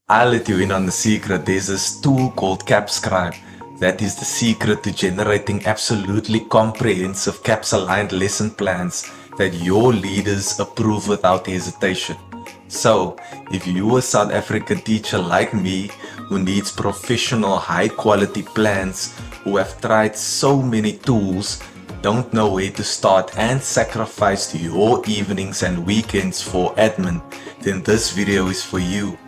I'll let you in on the secret. There's this tool called CAPScribe. That is the secret to generating absolutely comprehensive CAPS-aligned lesson plans that your leaders approve without hesitation. So, if you're a South African teacher like me who needs professional high-quality plans, who have tried so many tools, don't know where to start and sacrificed your evenings and weekends for admin, then this video is for you.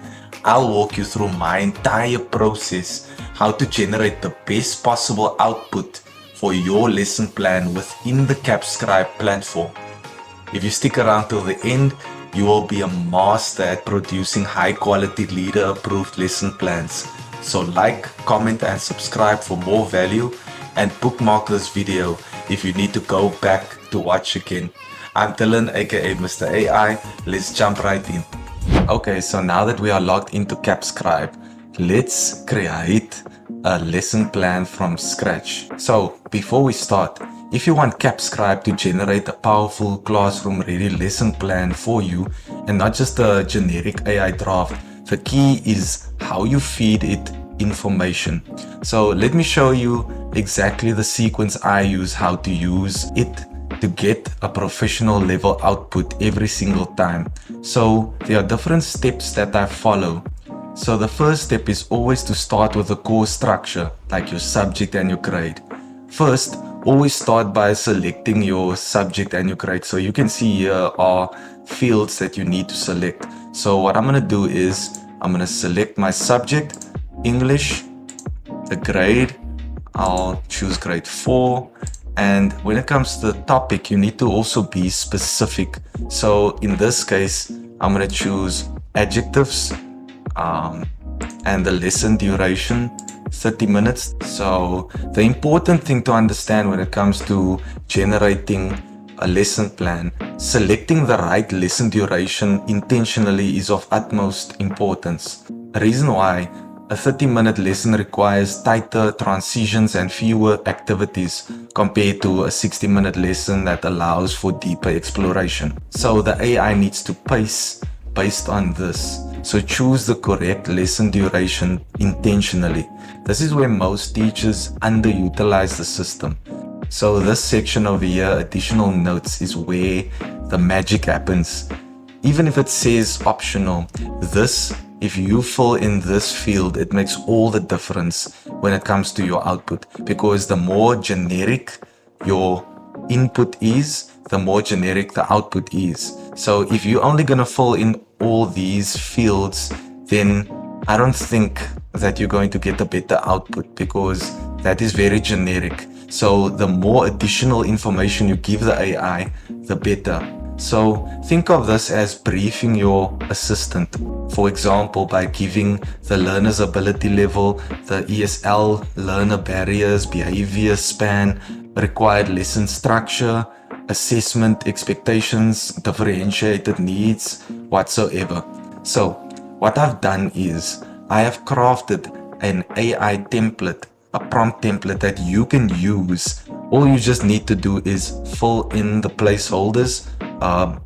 I'll walk you through my entire process, how to generate the best possible output for your lesson plan within the CAPScribe platform. If you stick around till the end, you will be a master at producing high quality leader approved lesson plans. So like, comment and subscribe for more value, and bookmark this video if you need to go back to watch again. I'm Dylan, aka Mr. AI. Let's jump right in. Okay, so now that we are logged into CAPScribe, let's create a lesson plan from scratch. So before we start, if you want CAPScribe to generate a powerful classroom ready lesson plan for you and not just a generic AI draft, the key is how you feed it information. So let me show you exactly the sequence I use, how to use it to get a professional level output every single time. So there are different steps that I follow. So the first step is always to start with a core structure, like your subject and your grade. First, always start by selecting your subject and your grade. So you can see here are fields that you need to select. So what I'm gonna do is I'm gonna select my subject, English, the grade, I'll choose grade 4. And when it comes to the topic, you need to also be specific. So in this case, I'm going to choose adjectives and the lesson duration, 30 minutes. So the important thing to understand when it comes to generating a lesson plan, selecting the right lesson duration intentionally is of utmost importance. The reason why a 30-minute lesson requires tighter transitions and fewer activities compared to a 60-minute lesson that allows for deeper exploration. So the AI needs to pace based on this. So choose the correct lesson duration intentionally. This is where most teachers underutilize the system. So this section over here, additional notes, is where the magic happens. Even if it says optional, if you fill in this field, it makes all the difference when it comes to your output, because the more generic your input is, the more generic the output is. So if you're only gonna fill in all these fields, then I don't think that you're going to get a better output, because that is very generic. So the more additional information you give the AI, the better. So think of this as briefing your assistant. For example, by giving the learner's ability level, the ESL, learner barriers, behavior span, required lesson structure, assessment expectations, differentiated needs, whatsoever. So what I've done is I have crafted an AI template, a prompt template that you can use. All you just need to do is fill in the placeholders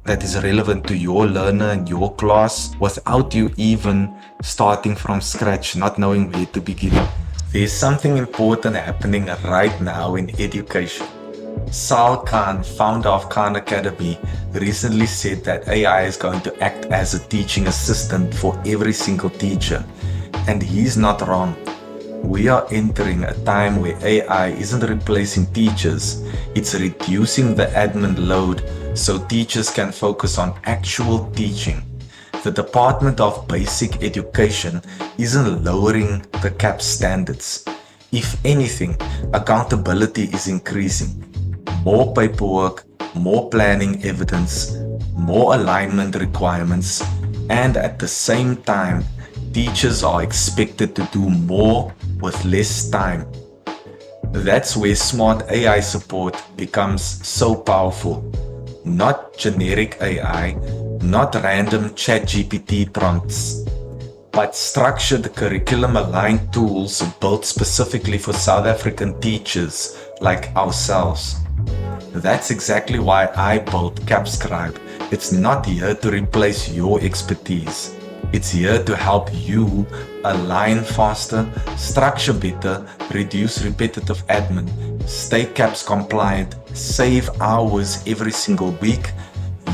that is relevant to your learner and your class without you even starting from scratch, not knowing where to begin. There's something important happening right now in education. Sal Khan, founder of Khan Academy, recently said that AI is going to act as a teaching assistant for every single teacher. And he's not wrong. We are entering a time where AI isn't replacing teachers, it's reducing the admin load so teachers can focus on actual teaching. The Department of Basic Education isn't lowering the CAPS standards. If anything, accountability is increasing. More paperwork, more planning evidence, more alignment requirements, and at the same time, teachers are expected to do more with less time. That's where smart AI support becomes so powerful. Not generic AI, not random ChatGPT prompts, but structured curriculum-aligned tools built specifically for South African teachers like ourselves. That's exactly why I built CAPScribe. It's not here to replace your expertise. It's here to help you align faster, structure better, reduce repetitive admin, stay CAPS compliant, save hours every single week.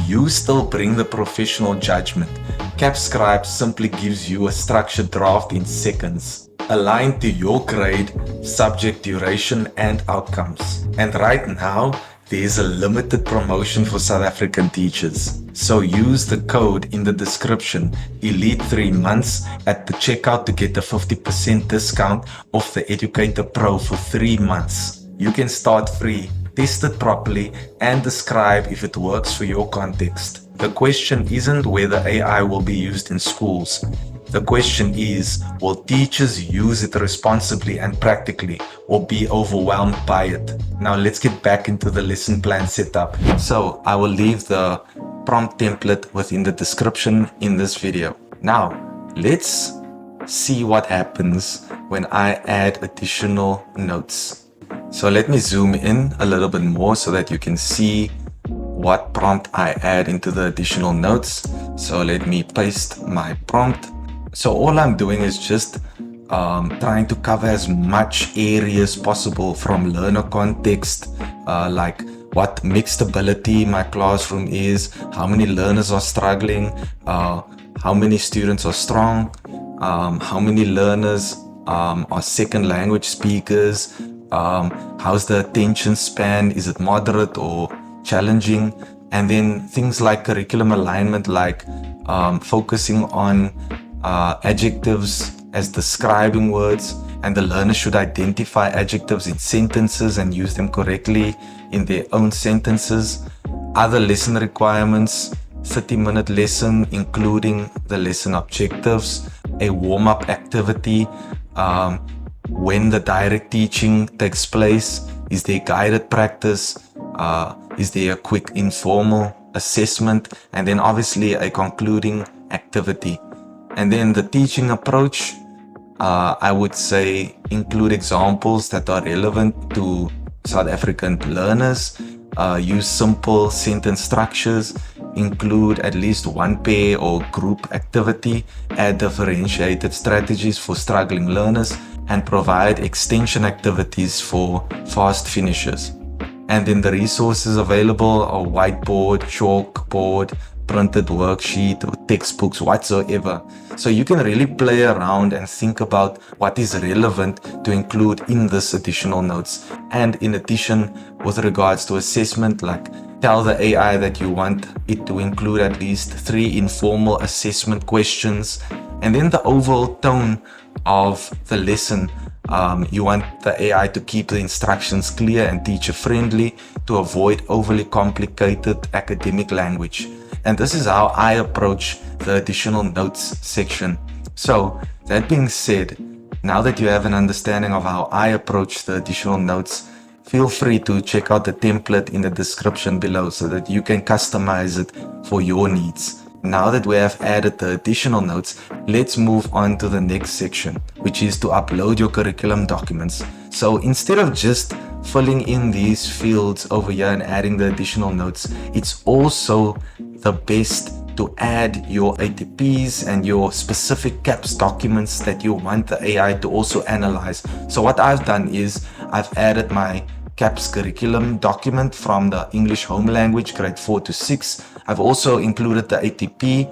You still bring the professional judgment. CAPScribe simply gives you a structured draft in seconds, aligned to your grade, subject duration, and outcomes. And right now, there's a limited promotion for South African teachers. So use the code in the description, Elite 3 months, at the checkout to get a 50% discount off the Educator Pro for 3 months. You can start free, test it properly, and describe if it works for your context. The question isn't whether AI will be used in schools. The question is, will teachers use it responsibly and practically, or be overwhelmed by it? Now let's get back into the lesson plan setup. So I will leave the prompt template within the description in this video. Now let's see what happens when I add additional notes. So let me zoom in a little bit more so that you can see what prompt I add into the additional notes. So let me paste my prompt. So all I'm doing is just trying to cover as much areas possible from learner context, like what mixed ability my classroom is, how many learners are struggling, how many students are strong, how many learners are second language speakers, how's the attention span, is it moderate or challenging, and then things like curriculum alignment, like focusing on adjectives as describing words, and the learner should identify adjectives in sentences and use them correctly in their own sentences. Other lesson requirements: 30-minute lesson including the lesson objectives, a warm-up activity, when the direct teaching takes place, is there guided practice, is there a quick informal assessment, and then obviously a concluding activity. And then the teaching approach, I would say include examples that are relevant to South African learners, use simple sentence structures, include at least one pair or group activity, add differentiated strategies for struggling learners, and provide extension activities for fast finishers. And then the resources available are whiteboard, chalkboard, printed worksheet, or textbooks, whatsoever. So you can really play around and think about what is relevant to include in this additional notes. And in addition, with regards to assessment, like tell the AI that you want it to include at least 3 informal assessment questions. And then the overall tone of the lesson, you want the AI to keep the instructions clear and teacher friendly to avoid overly complicated academic language. And this is how I approach the additional notes section. So that being said, now that you have an understanding of how I approach the additional notes, feel free to check out the template in the description below so that you can customize it for your needs. Now that we have added the additional notes, let's move on to the next section, which is to upload your curriculum documents. So instead of just filling in these fields over here and adding the additional notes, it's also the best to add your ATPs and your specific CAPS documents that you want the AI to also analyze. So what I've done is I've added my CAPS curriculum document from the English home language grade 4 to 6. I've also included the ATP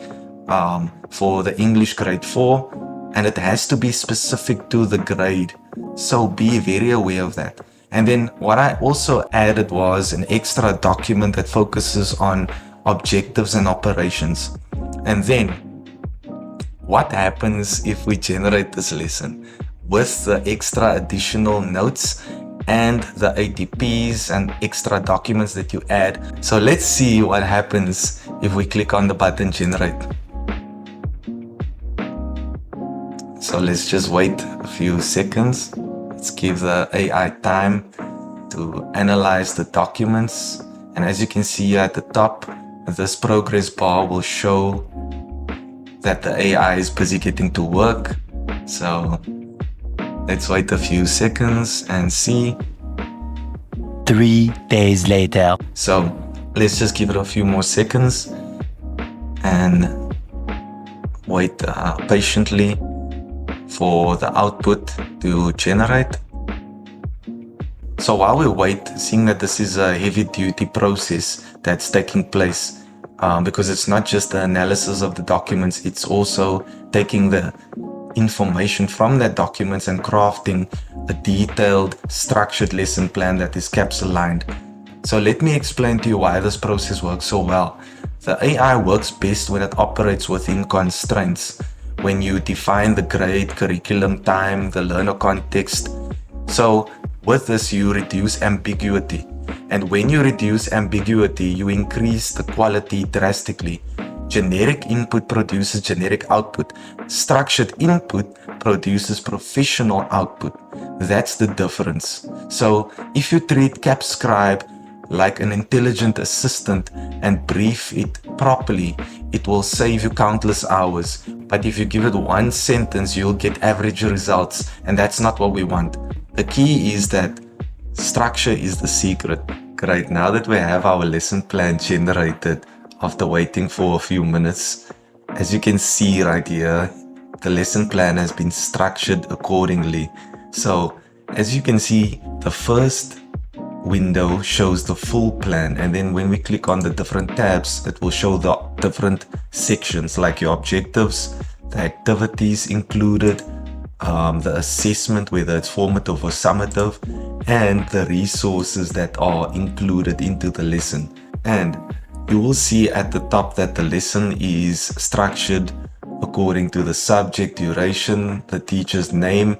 for the English grade 4, and it has to be specific to the grade. So be very aware of that. And then what I also added was an extra document that focuses on objectives and operations. And then what happens if we generate this lesson with the extra additional notes and the ATPs and extra documents that you add? So let's see what happens if we click on the button generate. So let's just wait a few seconds. Let's give the AI time to analyze the documents. And as you can see here at the top, this progress bar will show that the AI is busy getting to work. So let's wait a few seconds and see. 3 days later. So let's just give it a few more seconds and wait patiently for the output to generate. So while we wait, seeing that this is a heavy duty process that's taking place, because it's not just the analysis of the documents, it's also taking the information from that documents and crafting a detailed, structured lesson plan that is CAPS aligned. So let me explain to you why this process works so well. The AI works best when it operates within constraints, when you define the grade, curriculum, time, the learner context. So with this, you reduce ambiguity. And when you reduce ambiguity, you increase the quality drastically. Generic input produces generic output. Structured input produces professional output. That's the difference. So if you treat CAPScribe like an intelligent assistant and brief it properly, it will save you countless hours. But if you give it one sentence, you'll get average results, and that's not what we want. The key is that structure is the secret. Great, now that we have our lesson plan generated after waiting for a few minutes, as you can see right here, the lesson plan has been structured accordingly. So as you can see, the first window shows the full plan, and then when we click on the different tabs, it will show the different sections like your objectives, the activities included, the assessment, whether it's formative or summative, and the resources that are included into the lesson. And you will see at the top that the lesson is structured according to the subject, duration, the teacher's name,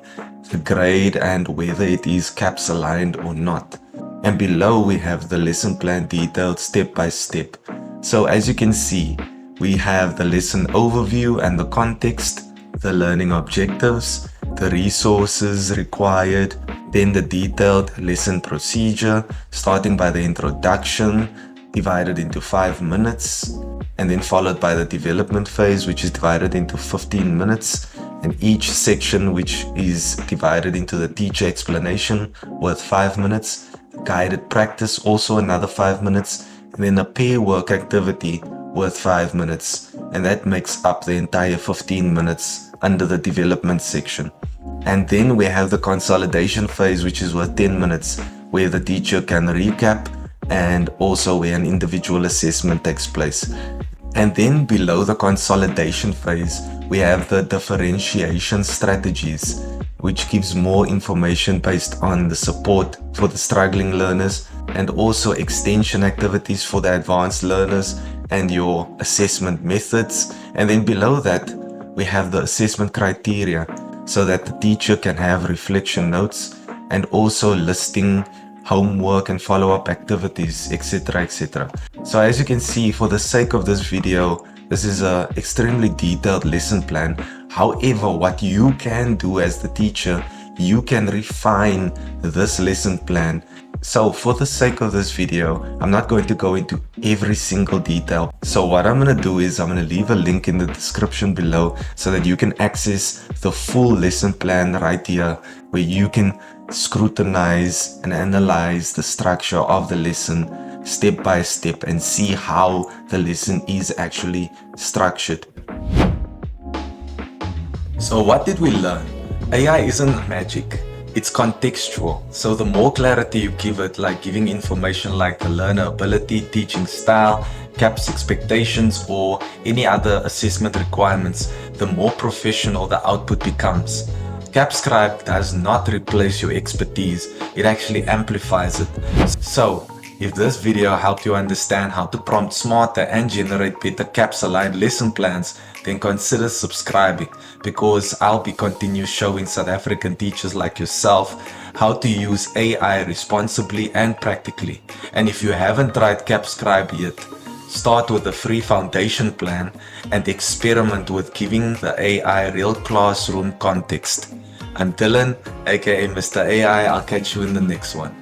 the grade, and whether it is CAPS aligned or not. And below we have the lesson plan detailed step by step. So as you can see, we have the lesson overview and the context, the learning objectives, the resources required, then the detailed lesson procedure, starting by the introduction, divided into 5 minutes, and then followed by the development phase, which is divided into 15 minutes, and each section which is divided into the teacher explanation worth 5 minutes, guided practice also another 5 minutes, and then a pair work activity worth 5 minutes, and that makes up the entire 15 minutes under the development section. And then we have the consolidation phase, which is worth 10 minutes, where the teacher can recap and also where an individual assessment takes place. And then below the consolidation phase, we have the differentiation strategies, which gives more information based on the support for the struggling learners, and also extension activities for the advanced learners and your assessment methods. And then below that, we have the assessment criteria, so that the teacher can have reflection notes and also listing homework and follow-up activities, etc, etc. So as you can see, for the sake of this video, this is an extremely detailed lesson plan. However, what you can do as the teacher, you can refine this lesson plan. So for the sake of this video, I'm not going to go into every single detail. So what I'm going to do is I'm going to leave a link in the description below so that you can access the full lesson plan right here, where you can scrutinize and analyze the structure of the lesson step by step and see how the lesson is actually structured. So what did we learn? AI isn't magic. It's contextual. So the more clarity you give it, like giving information like the learner ability, teaching style, CAPS expectations, or any other assessment requirements, the more professional the output becomes. CAPScribe does not replace your expertise, it actually amplifies it. So, if this video helped you understand how to prompt smarter and generate better CAPS-aligned lesson plans, then consider subscribing, because I'll be continue showing South African teachers like yourself how to use AI responsibly and practically. And if you haven't tried CAPScribe yet, start with a free foundation plan and experiment with giving the AI real classroom context. I'm Dylan, aka Mr. AI. I'll catch you in the next one.